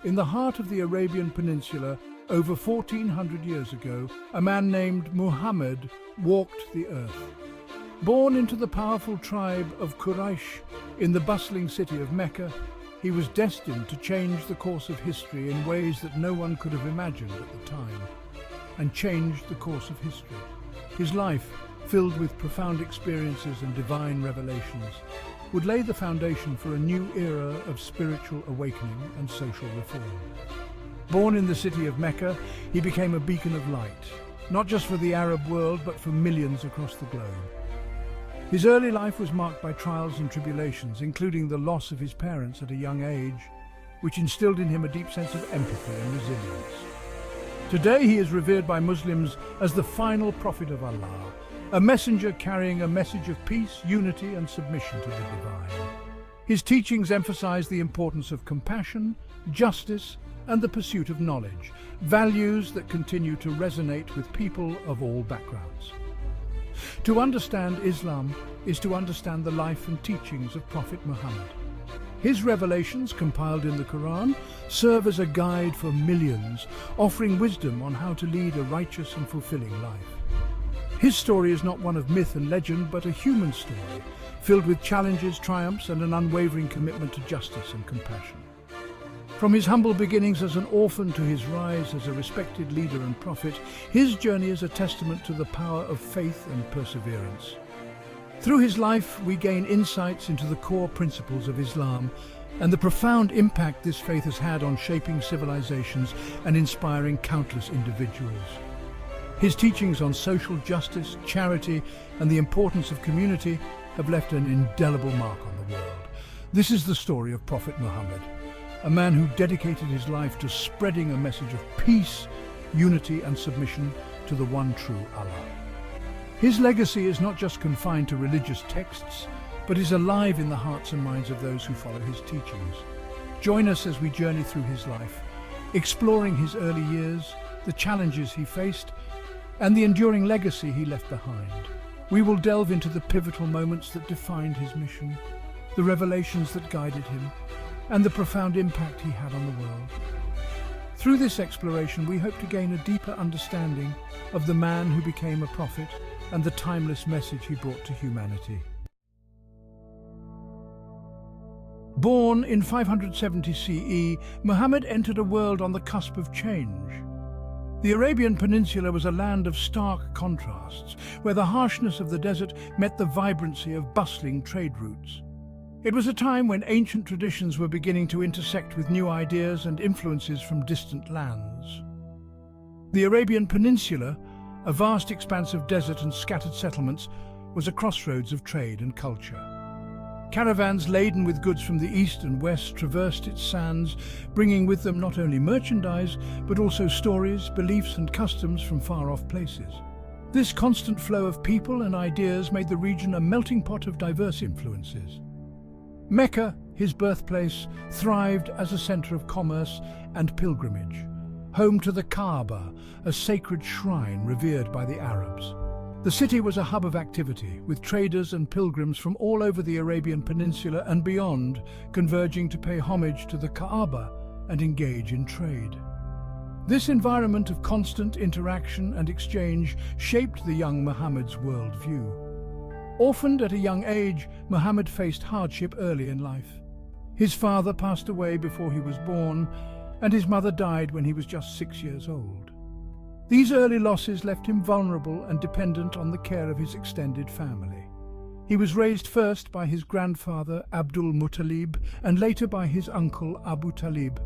In the heart of the Arabian Peninsula, over 1400 years ago, a man named Muhammad walked the earth. Born into the powerful tribe of Quraysh in the bustling city of Mecca, he was destined to change the course of history in ways that no one could have imagined at the time, and changed the course of history. His life, filled with profound experiences and divine revelations, would lay the foundation for a new era of spiritual awakening and social reform. Born in the city of Mecca, he became a beacon of light, not just for the Arab world, but for millions across the globe. His early life was marked by trials and tribulations, including the loss of his parents at a young age, which instilled in him a deep sense of empathy and resilience. Today he is revered by Muslims as the final prophet of Allah, a messenger carrying a message of peace, unity and submission to the divine. His teachings emphasize the importance of compassion, justice and the pursuit of knowledge, values that continue to resonate with people of all backgrounds. To understand Islam is to understand the life and teachings of Prophet Muhammad. His revelations, compiled in the Quran, serve as a guide for millions, offering wisdom on how to lead a righteous and fulfilling life. His story is not one of myth and legend, but a human story, filled with challenges, triumphs, and an unwavering commitment to justice and compassion. From his humble beginnings as an orphan to his rise as a respected leader and prophet, his journey is a testament to the power of faith and perseverance. Through his life, we gain insights into the core principles of Islam and the profound impact this faith has had on shaping civilizations and inspiring countless individuals. His teachings on social justice, charity, and the importance of community have left an indelible mark on the world. This is the story of Prophet Muhammad, a man who dedicated his life to spreading a message of peace, unity, and submission to the one true Allah. His legacy is not just confined to religious texts, but is alive in the hearts and minds of those who follow his teachings. Join us as we journey through his life, exploring his early years, the challenges he faced, and the enduring legacy he left behind. We will delve into the pivotal moments that defined his mission, the revelations that guided him, and the profound impact he had on the world. Through this exploration, we hope to gain a deeper understanding of the man who became a prophet and the timeless message he brought to humanity. Born in 570 CE, Muhammad entered a world on the cusp of change. The Arabian Peninsula was a land of stark contrasts, where the harshness of the desert met the vibrancy of bustling trade routes. It was a time when ancient traditions were beginning to intersect with new ideas and influences from distant lands. The Arabian Peninsula, a vast expanse of desert and scattered settlements, was a crossroads of trade and culture. Caravans laden with goods from the east and west traversed its sands, bringing with them not only merchandise, but also stories, beliefs and customs from far-off places. This constant flow of people and ideas made the region a melting pot of diverse influences. Mecca, his birthplace, thrived as a center of commerce and pilgrimage, home to the Kaaba, a sacred shrine revered by the Arabs. The city was a hub of activity, with traders and pilgrims from all over the Arabian Peninsula and beyond converging to pay homage to the Kaaba and engage in trade. This environment of constant interaction and exchange shaped the young Muhammad's worldview. Orphaned at a young age, Muhammad faced hardship early in life. His father passed away before he was born, and his mother died when he was just 6 years old. These early losses left him vulnerable and dependent on the care of his extended family. He was raised first by his grandfather Abdul Muttalib and later by his uncle Abu Talib,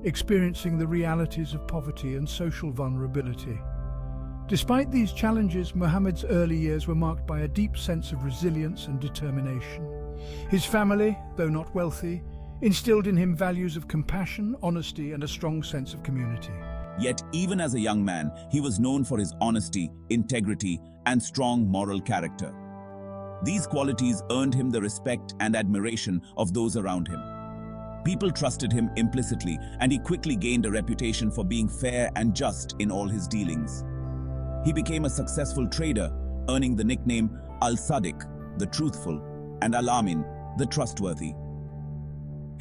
experiencing the realities of poverty and social vulnerability. Despite these challenges, Muhammad's early years were marked by a deep sense of resilience and determination. His family, though not wealthy, instilled in him values of compassion, honesty, and a strong sense of community. Yet, even as a young man, he was known for his honesty, integrity, and strong moral character. These qualities earned him the respect and admiration of those around him. People trusted him implicitly, and he quickly gained a reputation for being fair and just in all his dealings. He became a successful trader, earning the nickname Al-Sadiq, the truthful, and Al-Amin, the trustworthy.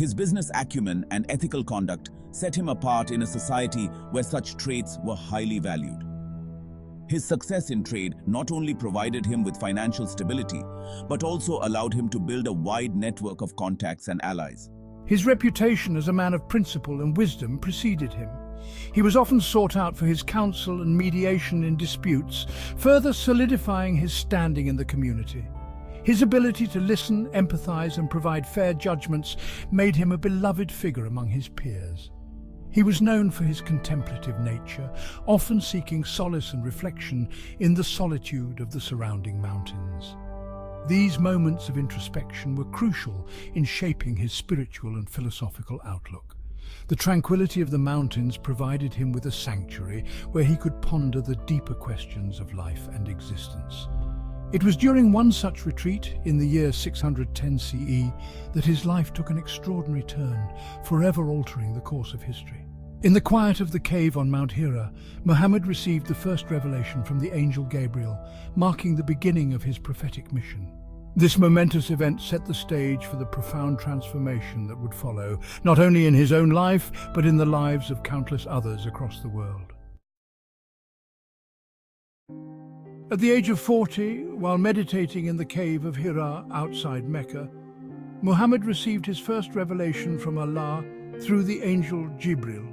His business acumen and ethical conduct set him apart in a society where such traits were highly valued. His success in trade not only provided him with financial stability, but also allowed him to build a wide network of contacts and allies. His reputation as a man of principle and wisdom preceded him. He was often sought out for his counsel and mediation in disputes, further solidifying his standing in the community. His ability to listen, empathize, and provide fair judgments made him a beloved figure among his peers. He was known for his contemplative nature, often seeking solace and reflection in the solitude of the surrounding mountains. These moments of introspection were crucial in shaping his spiritual and philosophical outlook. The tranquility of the mountains provided him with a sanctuary where he could ponder the deeper questions of life and existence. It was during one such retreat, in the year 610 CE, that his life took an extraordinary turn, forever altering the course of history. In the quiet of the cave on Mount Hira, Muhammad received the first revelation from the angel Gabriel, marking the beginning of his prophetic mission. This momentous event set the stage for the profound transformation that would follow, not only in his own life, but in the lives of countless others across the world. At the age of 40, while meditating in the cave of Hira outside Mecca, Muhammad received his first revelation from Allah through the angel Jibril.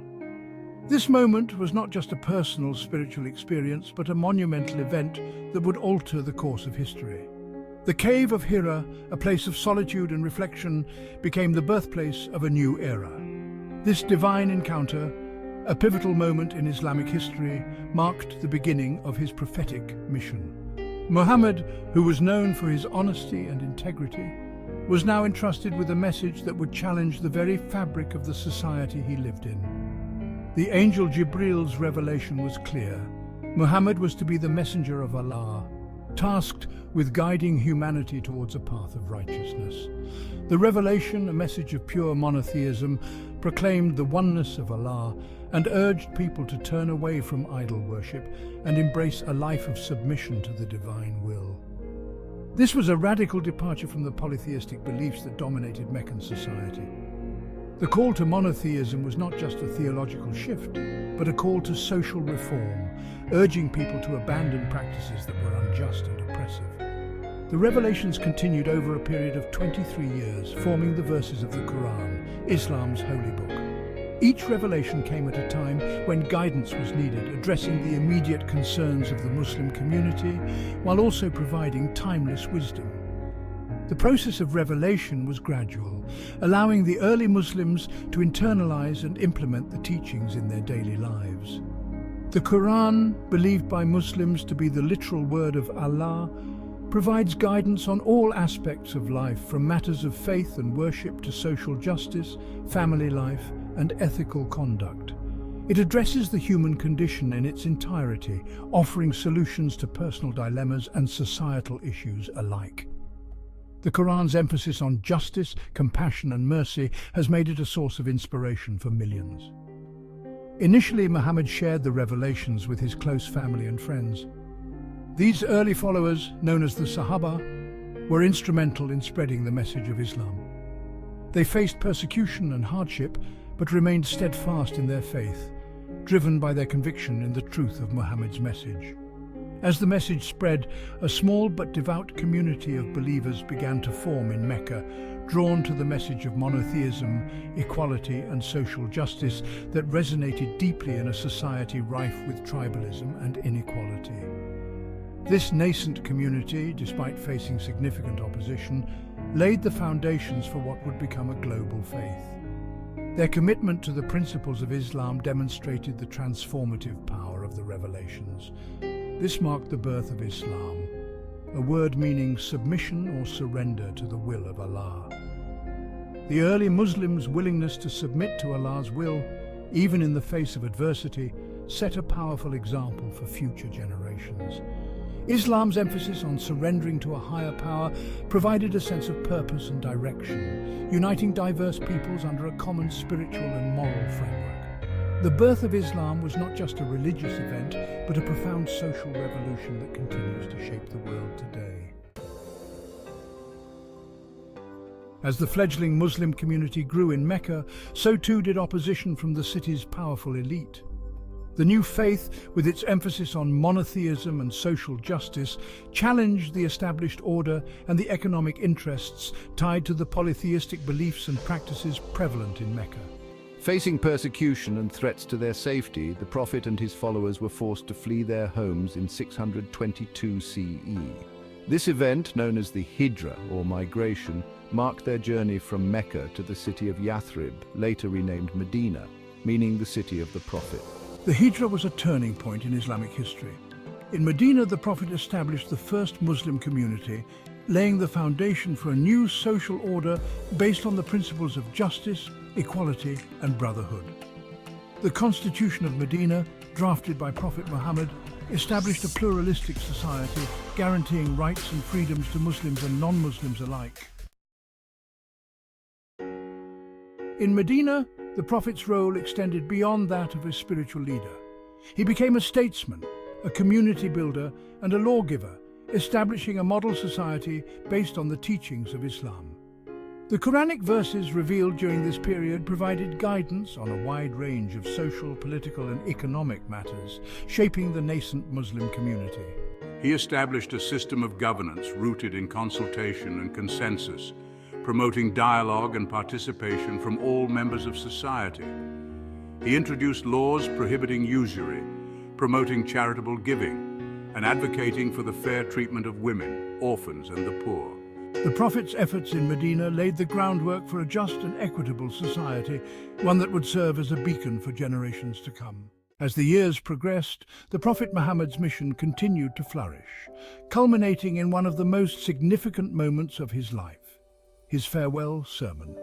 This moment was not just a personal spiritual experience, but a monumental event that would alter the course of history. The cave of Hira, a place of solitude and reflection, became the birthplace of a new era. This divine encounter, a pivotal moment in Islamic history, marked the beginning of his prophetic mission. Muhammad, who was known for his honesty and integrity, was now entrusted with a message that would challenge the very fabric of the society he lived in. The angel Jibril's revelation was clear. Muhammad was to be the messenger of Allah, tasked with guiding humanity towards a path of righteousness. The revelation, a message of pure monotheism, proclaimed the oneness of Allah and urged people to turn away from idol worship and embrace a life of submission to the divine will. This was a radical departure from the polytheistic beliefs that dominated Meccan society. The call to monotheism was not just a theological shift, but a call to social reform, urging people to abandon practices that were unjust and oppressive. The revelations continued over a period of 23 years, forming the verses of the Quran, Islam's holy book. Each revelation came at a time when guidance was needed, addressing the immediate concerns of the Muslim community, while also providing timeless wisdom. The process of revelation was gradual, allowing the early Muslims to internalize and implement the teachings in their daily lives. The Quran, believed by Muslims to be the literal word of Allah, provides guidance on all aspects of life, from matters of faith and worship to social justice, family life, and ethical conduct. It addresses the human condition in its entirety, offering solutions to personal dilemmas and societal issues alike. The Quran's emphasis on justice, compassion, and mercy has made it a source of inspiration for millions. Initially, Muhammad shared the revelations with his close family and friends. These early followers, known as the Sahaba, were instrumental in spreading the message of Islam. They faced persecution and hardship, but remained steadfast in their faith, driven by their conviction in the truth of Muhammad's message. As the message spread, a small but devout community of believers began to form in Mecca, drawn to the message of monotheism, equality, and social justice that resonated deeply in a society rife with tribalism and inequality. This nascent community, despite facing significant opposition, laid the foundations for what would become a global faith. Their commitment to the principles of Islam demonstrated the transformative power of the revelations. This marked the birth of Islam, a word meaning submission or surrender to the will of Allah. The early Muslims' willingness to submit to Allah's will, even in the face of adversity, set a powerful example for future generations. Islam's emphasis on surrendering to a higher power provided a sense of purpose and direction, uniting diverse peoples under a common spiritual and moral framework. The birth of Islam was not just a religious event, but a profound social revolution that continues to shape the world today. As the fledgling Muslim community grew in Mecca, so too did opposition from the city's powerful elite. The new faith, with its emphasis on monotheism and social justice, challenged the established order and the economic interests tied to the polytheistic beliefs and practices prevalent in Mecca. Facing persecution and threats to their safety, the Prophet and his followers were forced to flee their homes in 622 CE. This event, known as the Hijra, or migration, marked their journey from Mecca to the city of Yathrib, later renamed Medina, meaning the city of the Prophet. The Hijra was a turning point in Islamic history. In Medina, the Prophet established the first Muslim community, laying the foundation for a new social order based on the principles of justice, equality, and brotherhood. The Constitution of Medina, drafted by Prophet Muhammad, established a pluralistic society, guaranteeing rights and freedoms to Muslims and non-Muslims alike. In Medina, the Prophet's role extended beyond that of a spiritual leader. He became a statesman, a community builder, and a lawgiver, establishing a model society based on the teachings of Islam. The Quranic verses revealed during this period provided guidance on a wide range of social, political, and economic matters, shaping the nascent Muslim community. He established a system of governance rooted in consultation and consensus, promoting dialogue and participation from all members of society. He introduced laws prohibiting usury, promoting charitable giving, and advocating for the fair treatment of women, orphans, and the poor. The Prophet's efforts in Medina laid the groundwork for a just and equitable society, one that would serve as a beacon for generations to come. As the years progressed, the Prophet Muhammad's mission continued to flourish, culminating in one of the most significant moments of his life, his farewell sermon.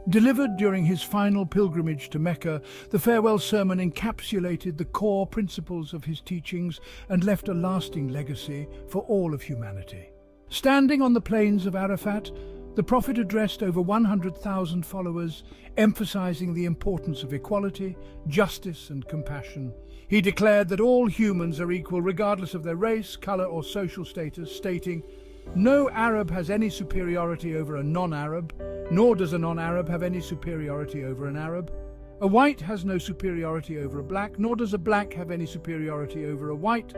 Delivered during his final pilgrimage to Mecca, the farewell sermon encapsulated the core principles of his teachings and left a lasting legacy for all of humanity. Standing on the plains of Arafat, the Prophet addressed over 100,000 followers, emphasizing the importance of equality, justice, and compassion. He declared that all humans are equal regardless of their race, color, or social status, stating, "No Arab has any superiority over a non-Arab, nor does a non-Arab have any superiority over an Arab. A white has no superiority over a black, nor does a black have any superiority over a white.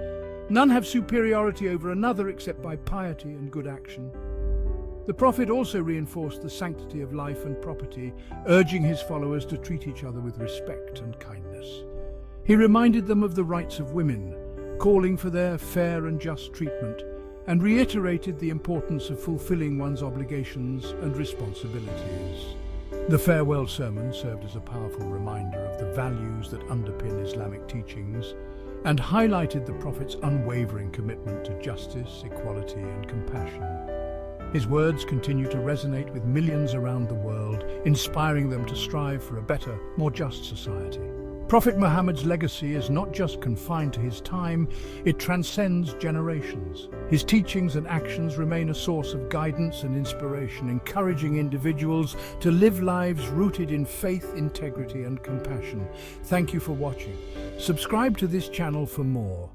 None have superiority over another except by piety and good action." The Prophet also reinforced the sanctity of life and property, urging his followers to treat each other with respect and kindness. He reminded them of the rights of women, calling for their fair and just treatment, and reiterated the importance of fulfilling one's obligations and responsibilities. The farewell sermon served as a powerful reminder of the values that underpin Islamic teachings and highlighted the Prophet's unwavering commitment to justice, equality, and compassion. His words continue to resonate with millions around the world, inspiring them to strive for a better, more just society. Prophet Muhammad's legacy is not just confined to his time, it transcends generations. His teachings and actions remain a source of guidance and inspiration, encouraging individuals to live lives rooted in faith, integrity, and compassion. Thank you for watching. Subscribe to this channel for more.